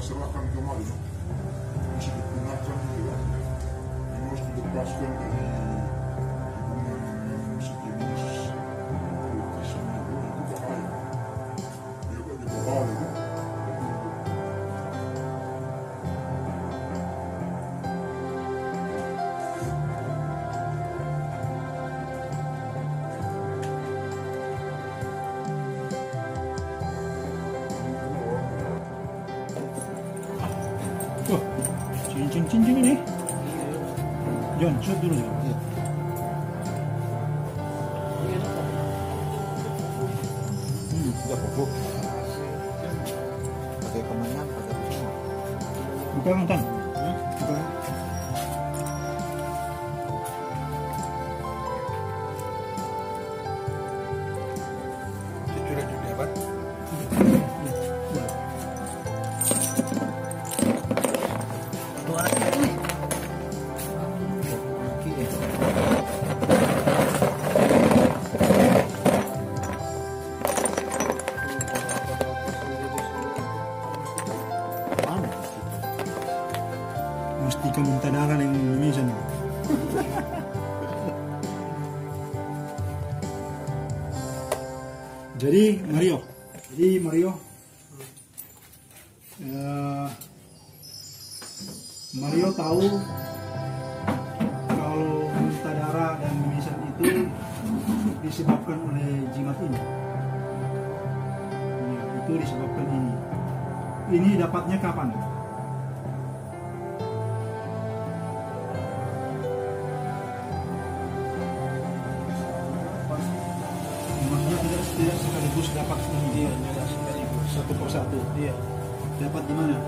serahkan kembali, no? Bisa digunakan juga. Ini harus dilepaskan dari hubungan yang sejenis politisme itu bahaya. Dia gak dibebali, no? Wah, cincin-cincin ini. John, shoot dulu ya. Udah pupuk. Pakai kemenyan, pakai pisau. Buka mantan. Buka. Curah-curah dia, Pak. Mustika muntah darah yang Indonesia nih. Jadi Mario, Mario tahu kalau muntah darah dan mimisan itu disebabkan oleh jimat ini. Ya, itu disebabkan ini. Ini dapatnya kapan? Maksudnya tidak sekaligus dapat ini. Iya, tidak sekaligus. Satu persatu. Iya. Dapat di mana?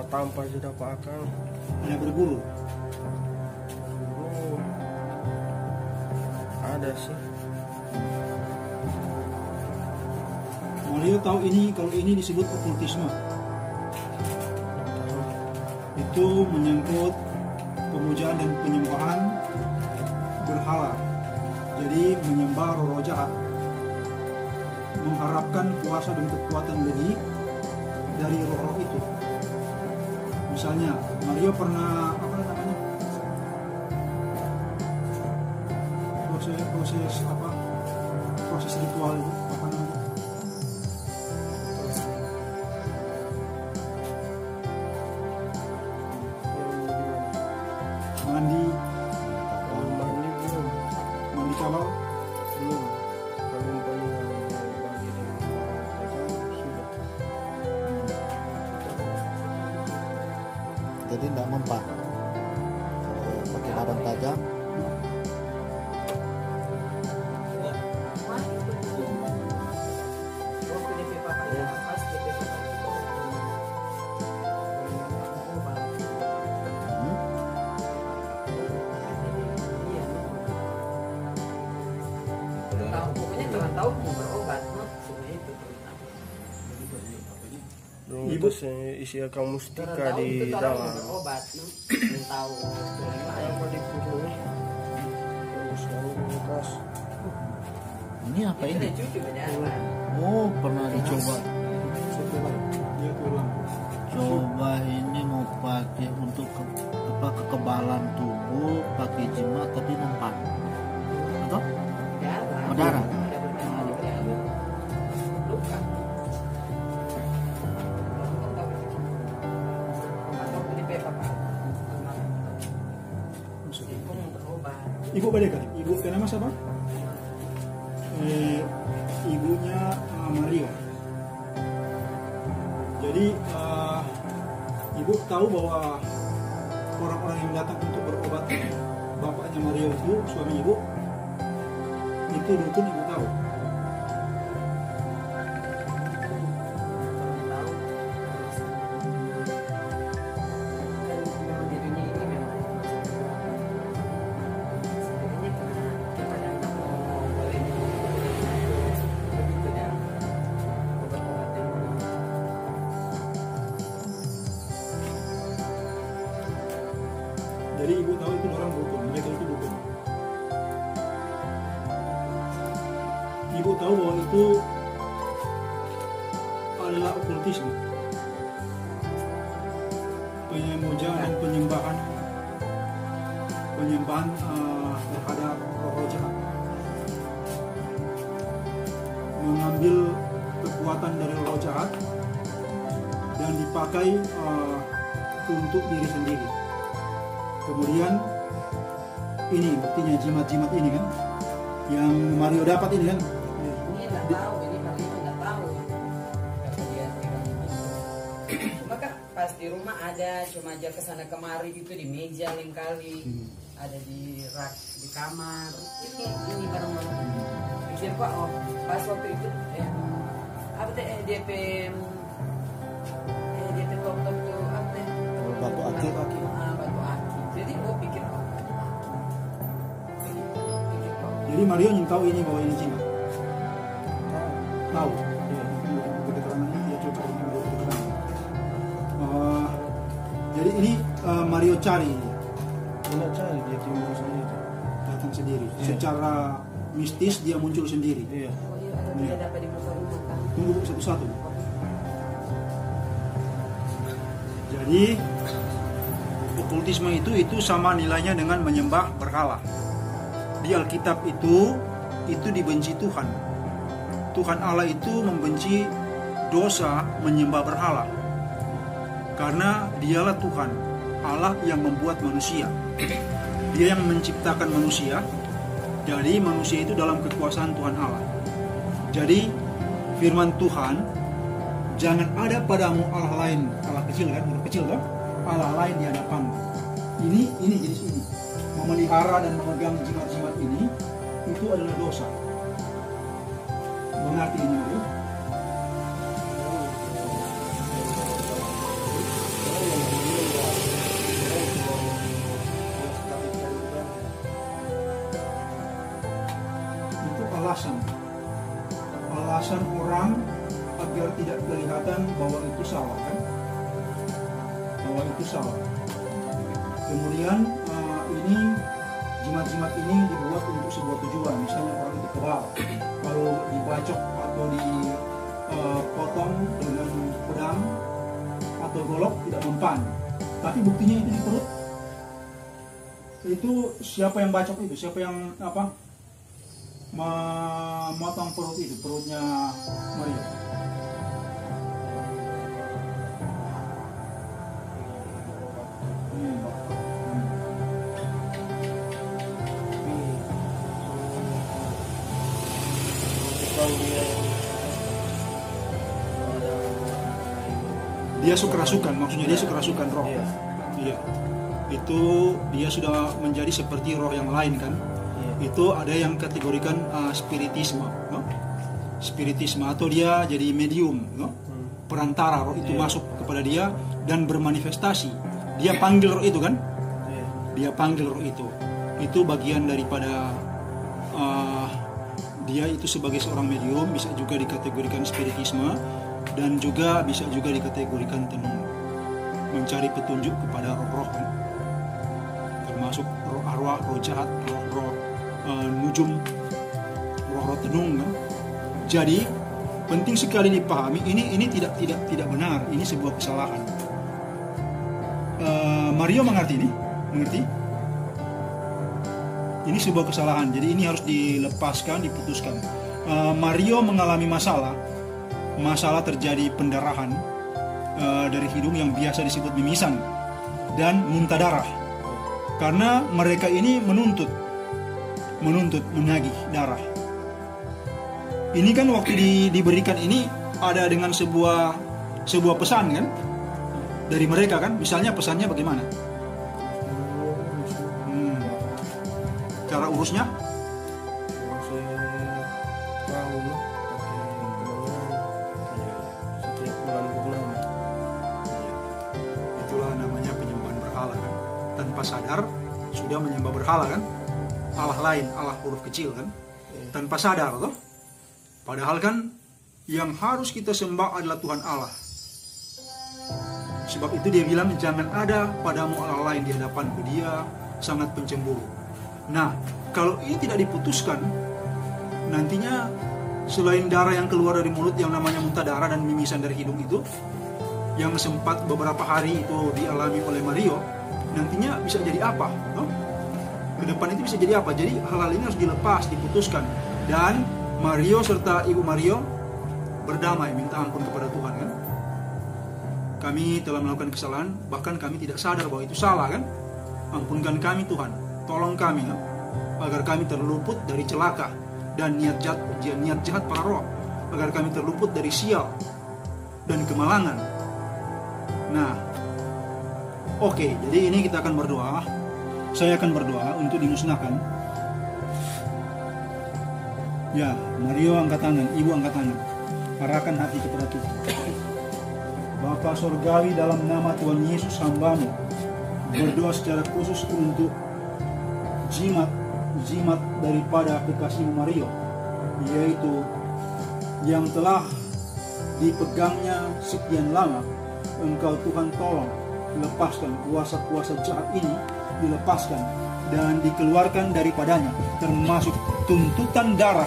Tanpa sudah Pak Akang. Ada berguru. Oh, ada sih. Mario tahu ini, kalau ini disebut okultisme. Itu menyangkut pemujaan dan penyembahan berhala. Jadi menyembah roh jahat, mengharapkan kuasa dan kekuatan lebih dari roh-roh itu. Misalnya Mario pernah proses ritual itu apa namanya? Mandi Belum. mandi calon. Belum. Kalau umpamanya bagi sudah. Jadi tidak mempan. Kalau pakai barang tajam, Pokoknya jangan tahu mau berobat, semua itu. Belum Ibu. itu isi Akang mustika Tahu di itu tahu dalam. mau berobat, tahu. Apa di perut? Terus lalu bekas. ini apa Ini ini? cuci banyak. Oh, pernah dicoba. Dia tulang. Coba ini mau pakai untuk kekebalan tubuh, pakai jimat tapi mempan. Atau? Darah. Darah. Ada berdarah di darah. Luka. Atau ini pepa Pak. Ibu mau berobat. Ibu balik kan? Ibu nama siapa? Ibunya Mario. Jadi ibu tahu bahwa orang-orang yang datang untuk berobat bapaknya Mario itu, suami ibu, itu dukun, ibu tahu. Tahu. Dan memang di dunia ini memang sebenarnya kadang tak mau boleh begitu dan obat-obatan. Jadi ibu tahu itu orang dukun, mereka itu dukun. Ibu tahu bahwa itu okultisme, pemujaan dan penyembahan terhadap roh jahat, mengambil kekuatan dari roh jahat dan dipakai untuk diri sendiri. Kemudian ini buktinya jimat-jimat ini kan, yang Mario dapat ini kan. Ini nggak tahu, ini Mario nggak tahu. Kata dia pegang itu. Cuma kan pas di rumah ada, cuma aja kesana kemari gitu di meja lain kali, ada di rak di kamar. Ini barang-barang. Pikir kok oh pas waktu itu apa teh DP top tuh apa teh Batu akik. batu akik. Jadi gue pikir oh pikir kok Jadi Mario ingin tahu ini bahwa ini jimat. Tahu. Ya, keterangannya dia coba menurut keterangan. Jadi ini Mario cari, Tidak cari, dia timbul sendiri. datang sendiri. Iya. Secara mistis dia muncul sendiri. Iya. oh iya ada dia dapat di muka rumah kan. Tunggu satu-satu. Jadi okultisme itu sama nilainya dengan menyembah berhala. Di Alkitab itu dibenci Tuhan. Tuhan Allah itu membenci dosa menyembah berhala. Karena dialah Tuhan, Allah yang membuat manusia. Dia yang menciptakan manusia. Jadi manusia itu dalam kekuasaan Tuhan Allah. Jadi firman Tuhan, jangan ada padamu Allah lain, Allah kecil kan, huruf kecil kan, Allah lain di hadapanmu. Ini jenis ini. Memelihara dan memegang jimat-jimat ini itu adalah dosa. Mengerti ini ya? Itu alasan orang agar tidak kelihatan bahwa itu salah kan, bahwa itu salah. Kemudian ini jimat-jimat ini dibuat untuk sebuah tujuan, misalnya orang itu kebal, kalau dibacok atau dipotong dengan pedang atau golok tidak mempan, tapi buktinya itu di perut. Itu siapa yang bacok itu, siapa yang memotong perut itu, perutnya Maria. Dia suka-rasukan, maksudnya dia suka-rasukan roh. Iya. Iya. Itu dia sudah menjadi seperti roh yang lain kan. Iya. Itu ada yang kategorikan spiritisme, no? Spiritisme atau dia jadi medium, no? Perantara roh itu Iya. masuk kepada dia dan bermanifestasi. Dia panggil roh itu kan? Iya. Dia panggil roh itu. Itu bagian daripada dia itu sebagai seorang medium, bisa juga dikategorikan spiritisme dan juga bisa juga dikategorikan tenung, mencari petunjuk kepada roh-roh kan? Termasuk roh arwah, roh jahat, roh nujum, roh tenung kan? Jadi penting sekali dipahami, ini tidak benar, ini sebuah kesalahan. Mario mengerti ini? Mengerti? Ini sebuah kesalahan, jadi ini harus dilepaskan, diputuskan. Mario mengalami masalah terjadi pendarahan dari hidung yang biasa disebut mimisan dan muntah darah. Karena mereka ini menuntut menagih darah. Ini kan waktu diberikan ini ada dengan sebuah pesan kan dari mereka kan, misalnya pesannya bagaimana? Cara urusnya? Tahun pakai kemenangan setiap bulan. Itulah namanya penyembahan berhala kan. Tanpa sadar sudah menyembah berhala kan. Allah lain, Allah huruf kecil kan. Tanpa sadar toh. Padahal kan yang harus kita sembah adalah Tuhan Allah. Sebab itu dia bilang jangan ada padamu Allah lain di hadapanku. Dia sangat pencemburu. Nah, kalau ini tidak diputuskan, nantinya selain darah yang keluar dari mulut yang namanya muntah darah dan mimisan dari hidung itu, yang sempat beberapa hari itu dialami oleh Mario, nantinya bisa jadi apa? Ke depan itu bisa jadi apa? Jadi hal-hal ini harus dilepas, diputuskan. Dan Mario serta Ibu Mario berdamai, minta ampun kepada Tuhan kan. Kami telah melakukan kesalahan, bahkan kami tidak sadar bahwa itu salah kan. Ampunkan kami Tuhan, tolong kami kan? Agar kami terluput dari celaka dan niat jahat para roh, agar kami terluput dari sial dan kemalangan. Nah, oke, jadi ini kita akan berdoa. Saya akan berdoa untuk dimusnahkan. Ya, Mario angkat tangan, Ibu angkat tangan. Arahkan hati kepada Tuhan. Bapa Sorgawi, dalam nama Tuhan Yesus hamba-Mu, berdoa secara khusus untuk jimat daripada kekasih Mario, yaitu yang telah dipegangnya sekian lama. Engkau Tuhan tolong lepaskan kuasa-kuasa jahat ini, dilepaskan dan dikeluarkan daripadanya, termasuk tuntutan darah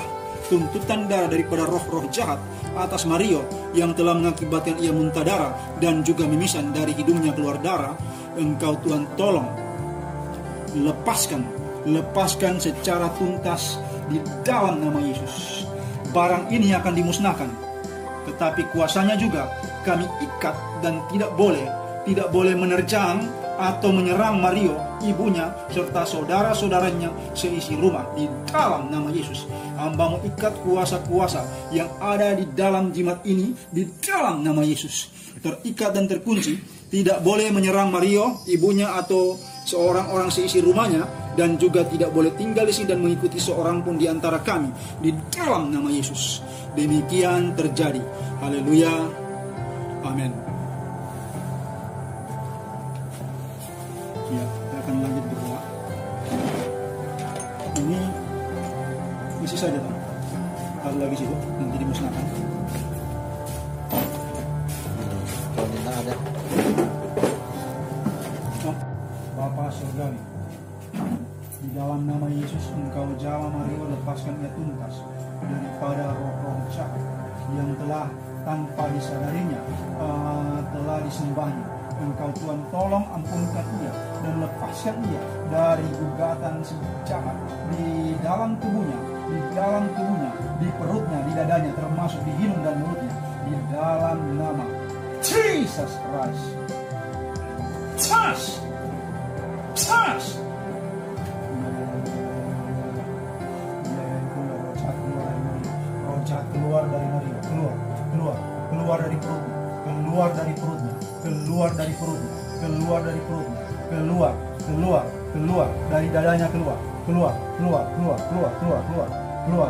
daripada roh-roh jahat atas Mario yang telah mengakibatkan ia muntah darah dan juga mimisan dari hidungnya keluar darah. Engkau Tuhan tolong lepaskan secara tuntas di dalam nama Yesus. Barang ini akan dimusnahkan, tetapi kuasanya juga kami ikat dan tidak boleh menerjang atau menyerang Mario, ibunya, serta saudara-saudaranya seisi rumah di dalam nama Yesus. Hamba-Mu ikat kuasa-kuasa yang ada di dalam jimat ini di dalam nama Yesus. Terikat dan terkunci, tidak boleh menyerang Mario, ibunya, atau seorang-orang seisi rumahnya, dan juga tidak boleh tinggal di sini dan mengikuti seorang pun di antara kami di dalam nama Yesus. Demikian terjadi. Haleluya. Amin. Ya, kita akan lanjut berdoa. Ini isi saja, Pak. Ada lagi situ, nanti dimusnahkan. Kalau minta ada. Bapa Surgawi, di dalam nama Yesus Engkau jama Mario, lepaskan ia tuntas daripada roh-roh jahat yang telah tanpa disadarinya telah disembahnya. Engkau Tuhan tolong ampunkan ia dan lepaskan ia dari gugatan si jahat di dalam tubuhnya, di perutnya, di dadanya, termasuk di hidung dan mulutnya, di dalam nama Jesus Christ. Charge! Roh jahat keluar dari Mario, keluar dari perutnya, keluar dari dadanya, keluar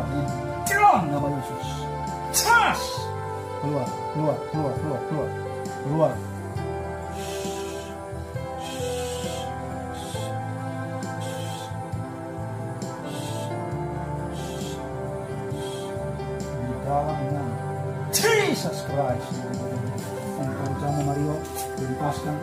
di dalam nama Yesus. Charge! Keluar. Dalam nama Jesus Christ, Engkau jama Mario, tuntaskan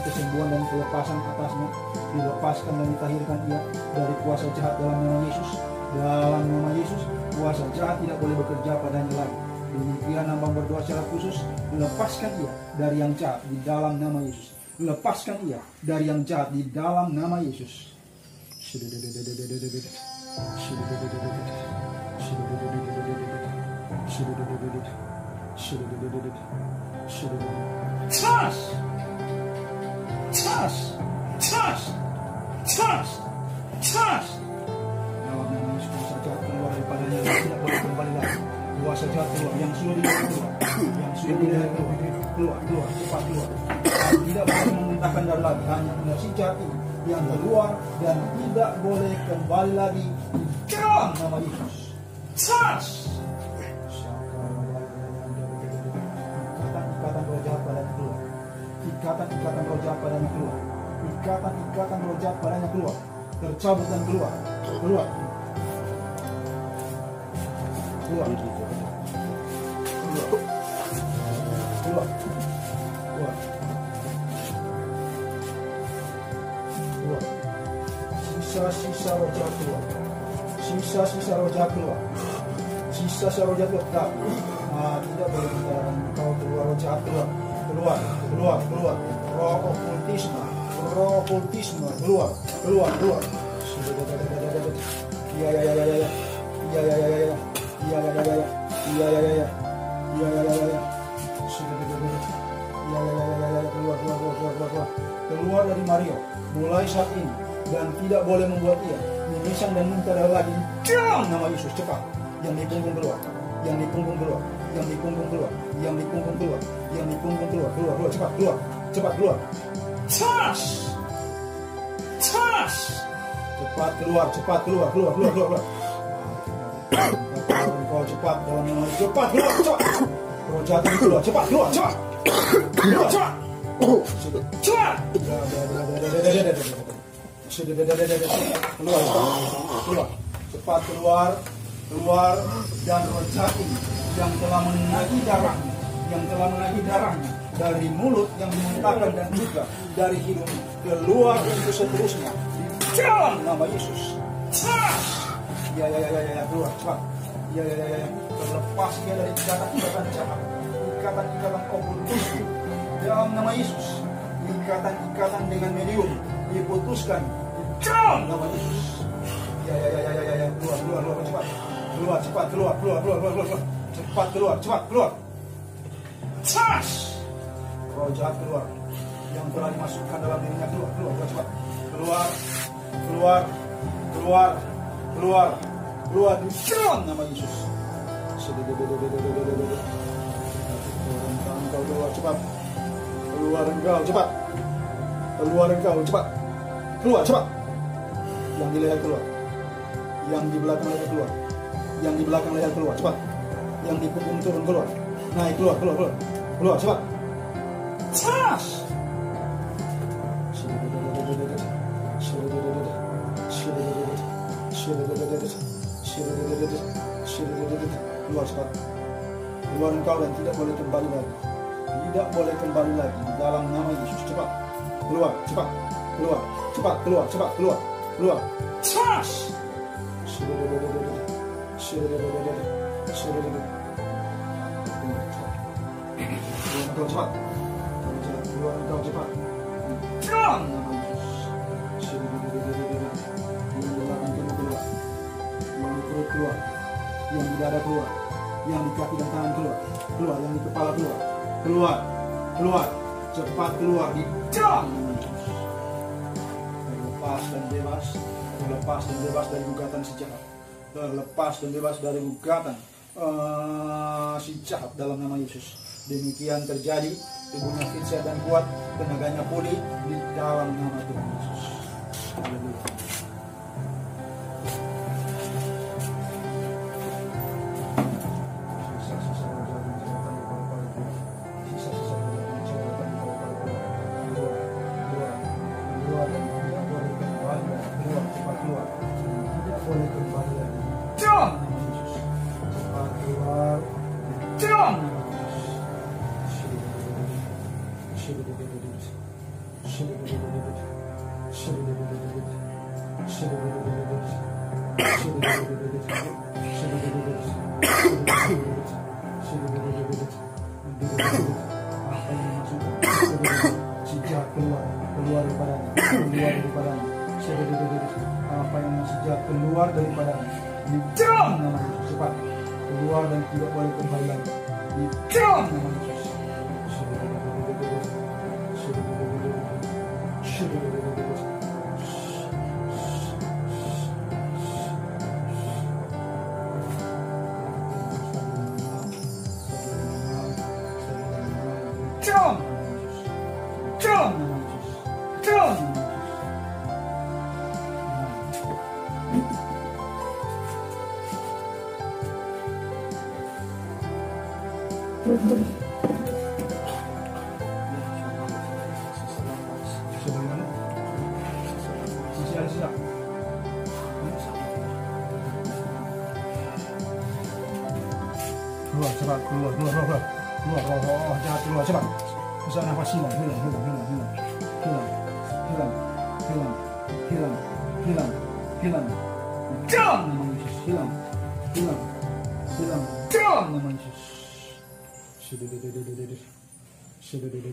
kesembuhan dan kelepasan atasnya, dilepaskan dan ditahirkan ia dari kuasa jahat dalam nama Yesus. Dalam nama Yesus, kuasa jahat tidak boleh bekerja padanya lagi. Demikian hamba berdoa secara khusus, lepaskan ia dari yang jahat di dalam nama Yesus. Lepaskan ia dari yang jahat di dalam nama Yesus. Charge! Dalam nama Yesus, kuasa jahat keluar daripadanya, tidak boleh kembali lagi. Kuasa jahat keluar, yang sudah keluar, cepat keluar. Tidak boleh memuntahkan darah lagi, hanya tinggal si jahat ini yang keluar dan tidak boleh kembali lagi di dalam nama Yesus. Charge! Ikatan roh jahat padanya keluar. Ikatan roh jahat padanya keluar. Ikatan roh jahat padanya keluar. Tercabut dan keluar. Keluar. Sisa roh jahat keluar. sisa roh jahat tetap. Tidak boleh menjalankan kau keluar roh jahat, keluar. Roh okultisme, keluar. Ya. Keluar dari Mario mulai saat ini dan tidak boleh membuat ia mimisan dan muntah darah lagi. Dalam nama Yesus, cepat. Yang di punggung keluar, cepat keluar. Tas. Cepat keluar. Kau cepat dalam nama Yesus, cepat keluar. Roh jahat keluar, cepat keluar. Keluar. Cepat keluar dan roh jahat yang telah menagih darahnya dari mulut yang memuntahkan dan juga dari hidung keluar untuk seterusnya di dalam nama Yesus. Ya, keluar cepat. Ya. Terlepas dia dari ikatan jahat, ikatan okultisme dalam nama Yesus. Ikatan dengan medium diputuskan di dalam nama Yesus. Ya, cepat keluar. Tas. Roh jahat keluar yang telah dimasukkan dalam dirinya, keluar cepat. Keluar di dalam nama Yesus. Engkau keluar cepat. Keluar engkau cepat. Keluar cepat. Yang di leher keluar. Yang di belakang leher keluar. Yang di belakang leher keluar cepat. Yang di punggung turun keluar. Naik keluar cepat. Tas. Keluar cepat. Keluar engkau dan tidak boleh kembali lagi di dalam nama Yesus. Cepat. Keluar. Tas. Keluar engkau cepat. Dalam nama Yesus. Yang di belakang tubuh keluar. Yang di perut keluar. Yang di dada keluar. Yang di kaki dan tangan keluar. Yang di kepala keluar. Cepat keluar di dalam nama Yesus. Terlepas dan bebas dari gugatan si jahat. Terlepas dan bebas dari gugatan si jahat dalam nama Yesus. Demikian terjadi, tubuhnya fit, sehat dan kuat, tenaganya pulih di dalam nama Tuhan Yesus. Haleluya. Keluar daripadanya di dalam nama Yesus. Cepat keluar dan tidak boleh kembali lagi di dalam nama Yesus. Keluar, jahat keluar, cepat. Bisa nafas hilang. Dalam nama Yesus, hilang. Keluar.